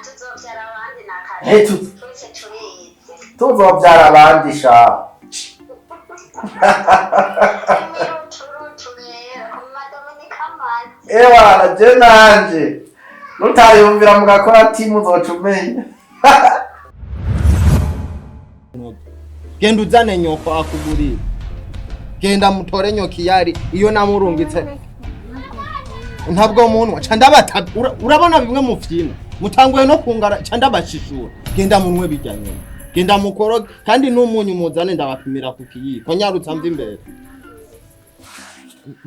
tuzovyara abandi nakare Hey, tuzovyara abandi sha. Ewa, je nanje. Nutayumvira mugakora timu uzocumenya. Genda uzane nyoko akugurira. Genda mutore nyoki yari iyo namurungitse. Ntabwo umuntu candabata urabona bimwe mu vyino. Mutanguye no kungara candabashishura. Genda munwe bijyanye. Genda mukoro kandi n'umunyu muzane ndabapimira ku kiyiko. Nyarutsa mvi imbere.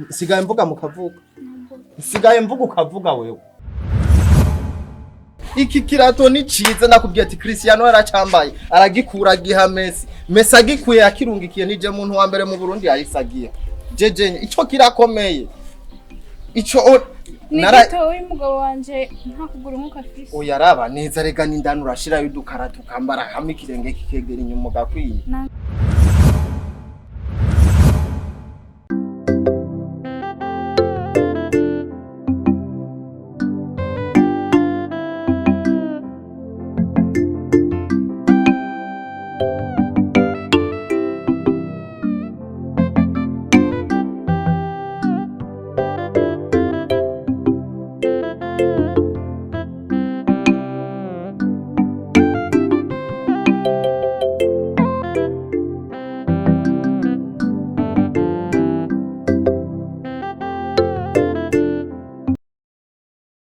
Sigaye mvuga mukavuga. Sigaye mvuga ukavuga wewe. Iki kirato ni ciza nakubwiye ati Cristiano yaracambaye aragikura giha Messi agikuye akirungikiye nije muntu wa mbere mu Burundi yayisagiye jeje ico kirakomeye ico nigito umugabo wanje nta kugura umuka fisi oya raba neza rega n'indani urashira y'udukara tukambara hamwe ikirenge kikegera inyuma gakwiye